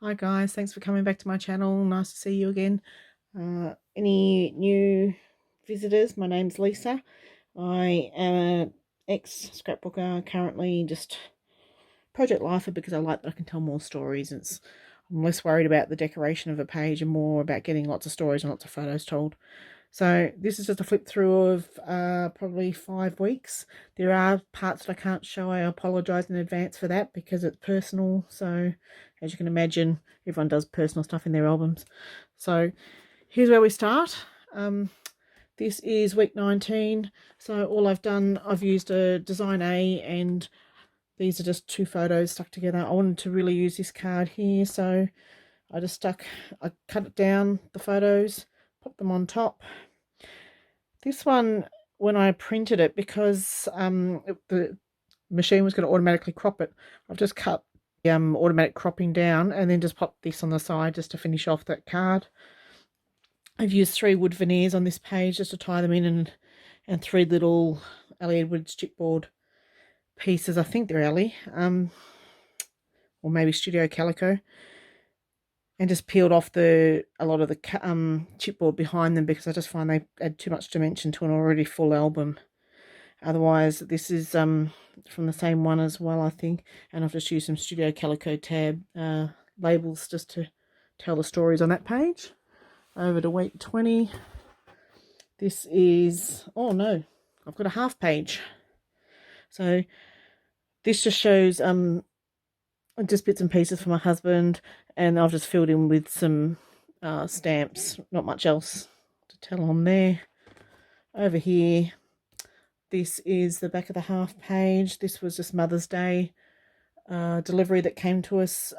Hi guys, thanks for coming back to my channel. Nice to see you again. Any new visitors? My name's Lisa. I am an ex-scrapbooker, currently just project lifer because I like that I can tell more stories. I'm less worried about the decoration of a page and more about getting lots of stories and lots of photos told. So this is just a flip through of probably 5 weeks. There are parts that I can't show. I apologise in advance for that because it's personal. So as you can imagine, everyone does personal stuff in their albums. So here's where we start. This is week 19. So all I've done, I've used a Design A, and these are just 2 photos stuck together. I wanted to really use this card here, so I cut it down, the photos, pop them on top. This one, when I printed it, because the machine was going to automatically crop it, I've just cut the automatic cropping down and then just popped this on the side just to finish off that card. I've used 3 wood veneers on this page just to tie them in, and 3 little Ellie Edwards chipboard pieces. I think they're Ellie, or maybe Studio Calico. And just peeled off a lot of the chipboard behind them because I just find they add too much dimension to an already full album. Otherwise, this is from the same one as well, I think. And I've just used some Studio Calico tab labels just to tell the stories on that page. Over to week 20. This is, oh no, I've got a half page. So this just shows just bits and pieces for my husband, and I've just filled in with some stamps. Not much else to tell on there. Over here, this is the back of the half page. This was just Mother's Day delivery that came to us.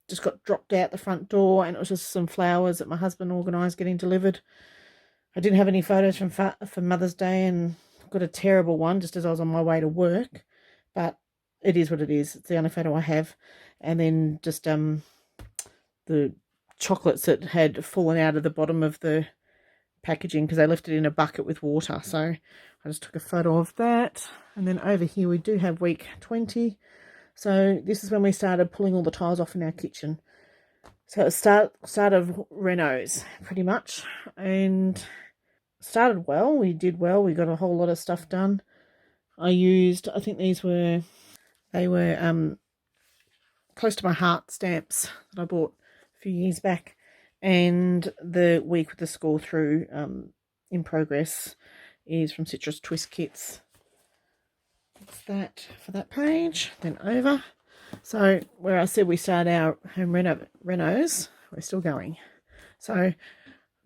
Just got dropped out the front door, and it was just some flowers that my husband organised getting delivered. I didn't have any photos from Mother's Day, and got a terrible one just as I was on my way to work, but it is what it is. It's the only photo I have. And then just the chocolates that had fallen out of the bottom of the packaging because they left it in a bucket with water. So I just took a photo of that. And then over here we do have week 20. So this is when we started pulling all the tiles off in our kitchen. So it start of renos pretty much, and started well. We did well. We got a whole lot of stuff done. I think they were close to my heart stamps that I bought a few years back, and the week with the score through in progress is from Citrus Twist Kits. That's that for that page. Then over. So where I said we start our home renos, we're still going. So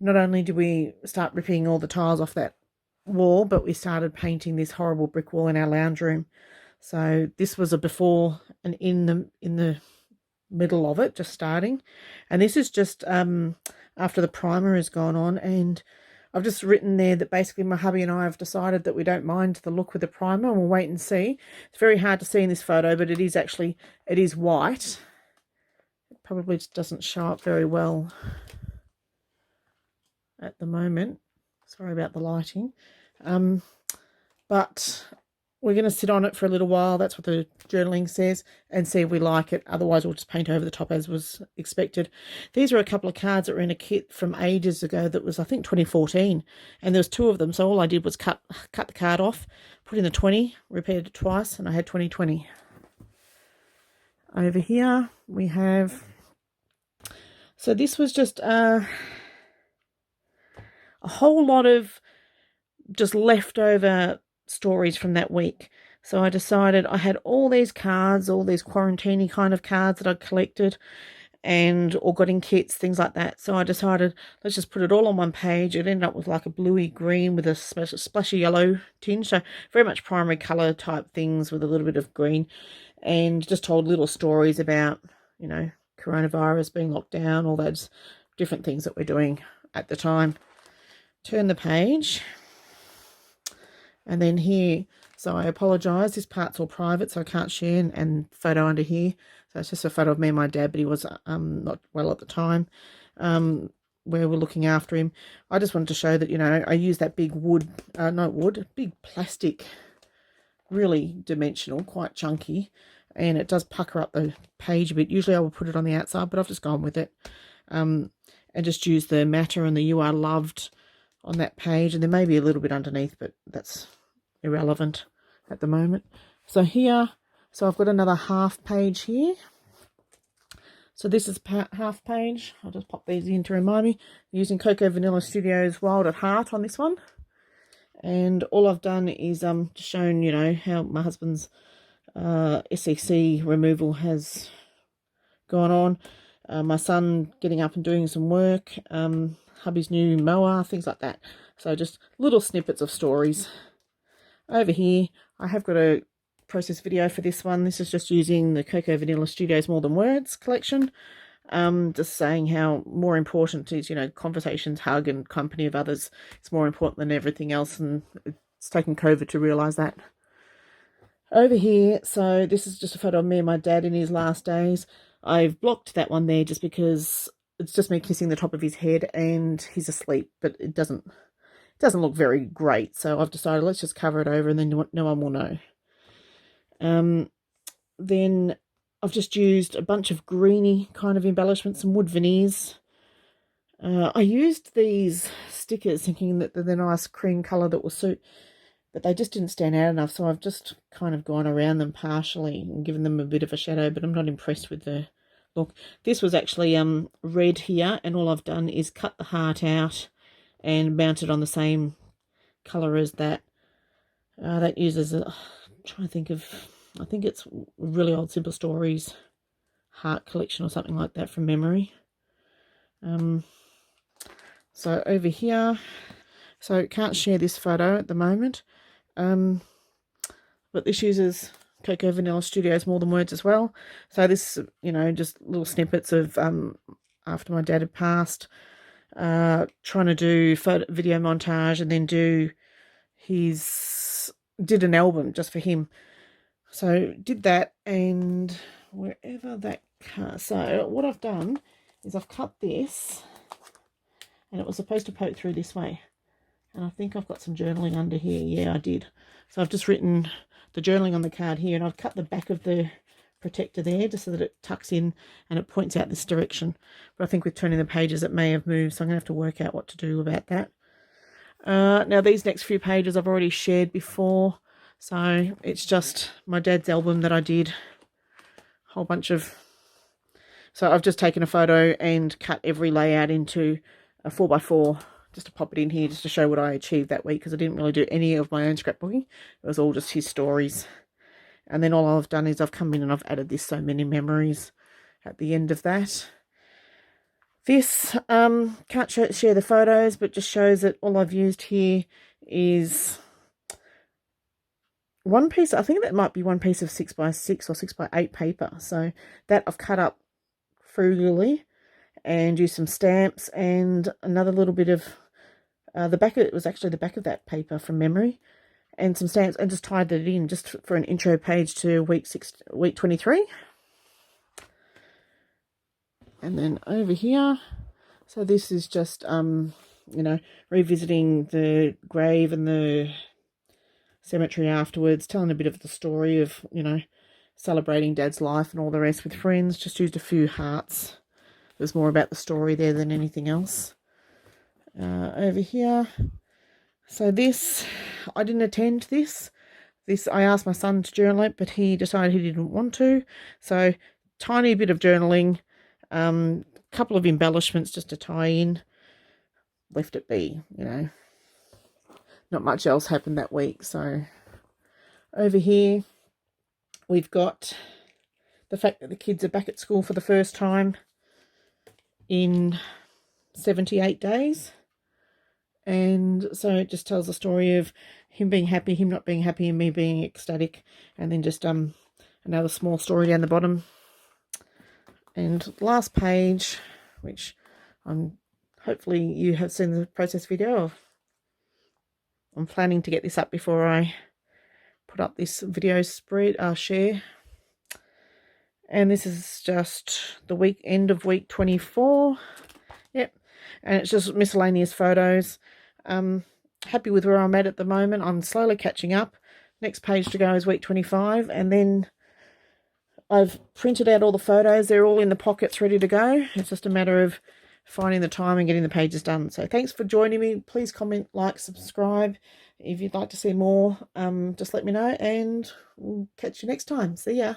not only did we start ripping all the tiles off that wall, but we started painting this horrible brick wall in our lounge room. So this was a before and in the middle of it, just starting. And this is just after the primer has gone on, and I've just written there that basically my hubby and I have decided that we don't mind the look with the primer, and we'll wait and see. It's very hard to see in this photo, but it is white. It probably just doesn't show up very well at the moment. Sorry about the lighting. But we're going to sit on it for a little while. That's what the journaling says, and see if we like it. Otherwise, we'll just paint over the top as was expected. These are a couple of cards that were in a kit from ages ago that was, I think, 2014. And there was 2 of them. So all I did was cut the card off, put in the 20, repeated it twice, and I had 2020. Over here, we have... So this was just a whole lot of just leftover stories from that week. So I decided I had all these cards, all these quarantine kind of cards that I'd collected or got in kits, things like that. So I decided, let's just put it all on one page. It ended up with like a bluey green with a splashy yellow tinge. So very much primary colour type things with a little bit of green, and just told little stories about, coronavirus, being locked down, all those different things that we're doing at the time. Turn the page. And then here, so I apologise, this part's all private, so I can't share, and photo under here. So it's just a photo of me and my dad, but he was not well at the time, where we're looking after him. I just wanted to show that, I use that big big plastic really dimensional, quite chunky, and it does pucker up the page a bit. Usually I will put it on the outside, but I've just gone with it, and just use the matter and the "You Are Loved" on that page, and there may be a little bit underneath, but that's irrelevant at the moment. So here, so I've got another half page here. So this is half page. I'll just pop these in to remind me. Using Cocoa Vanilla Studios Wild at Heart on this one. And all I've done is just shown, you know, how my husband's SEC removal has gone on. My son getting up and doing some work. Hubby's new mower, things like that. So just little snippets of stories. Over here, I have got a process video for this one. This is just using the Cocoa Vanilla Studios More Than Words collection. Just saying how more important is, you know, conversations, hug, and company of others. It's more important than everything else, and it's taken COVID to realise that. Over here, so this is just a photo of me and my dad in his last days. I've blocked that one there just because it's just me kissing the top of his head and he's asleep, but it doesn't look very great. So I've decided let's just cover it over and then no one will know. Then I've just used a bunch of greeny kind of embellishments, some wood veneers. I used these stickers thinking that they're the nice cream colour that will suit, but they just didn't stand out enough, so I've just kind of gone around them partially and given them a bit of a shadow, but I'm not impressed with the look. This was actually red here, and all I've done is cut the heart out and mount it on the same colour as that. That uses a, I'm trying to think of, I think it's really old Simple Stories heart collection or something like that from memory. So over here, so can't share this photo at the moment, but this uses Cocoa Vanilla Studios More Than Words as well. So this, you know, just little snippets of after my dad had passed, trying to do video montage, and then did an album just for him. So did that, and wherever that cut. So what I've done is I've cut this, and it was supposed to poke through this way. And I think I've got some journaling under here. Yeah, I did. So I've just written the journaling on the card here, and I've cut the back of the protector there just so that it tucks in and it points out this direction. But I think with turning the pages it may have moved, so I'm going to have to work out what to do about that. Now these next few pages I've already shared before, so it's just my dad's album that I did. Whole bunch of... So I've just taken a photo and cut every layout into a 4x4 just to pop it in here just to show what I achieved that week, because I didn't really do any of my own scrapbooking. It was all just his stories. And then all I've done is I've come in and I've added this So Many Memories at the end of that. This, can't share the photos, but just shows that all I've used here is one piece. I think that might be one piece of 6x6 or 6x8 paper. So that I've cut up frugally and used some stamps and another little bit of the back of it was actually the back of that paper from memory, and some stamps, and just tied that in just for an intro page to week 23. And then over here, so this is just you know, revisiting the grave and the cemetery afterwards, telling a bit of the story of, you know, celebrating Dad's life and all the rest with friends. Just used a few hearts. There's more about the story there than anything else. Over here, so this, I didn't attend this. I asked my son to journal it, but he decided he didn't want to. So tiny bit of journaling, couple of embellishments just to tie in. Left it be, you know. Not much else happened that week. So over here, we've got the fact that the kids are back at school for the first time in 78 days. And so it just tells the story of him being happy, him not being happy, and me being ecstatic. And then just another small story down the bottom. And last page, which hopefully you have seen the process video of. I'm planning to get this up before I put up this video spread, share. And this is just the end of week 24. Yep. And it's just miscellaneous photos. Happy with where I'm at the moment. I'm slowly catching up. Next page to go is week 25, and then I've printed out all the photos. They're all in the pockets ready to go. It's just a matter of finding the time and getting the pages done. So thanks for joining me. Please comment, like, subscribe. If you'd like to see more, just let me know, and we'll catch you next time. See ya.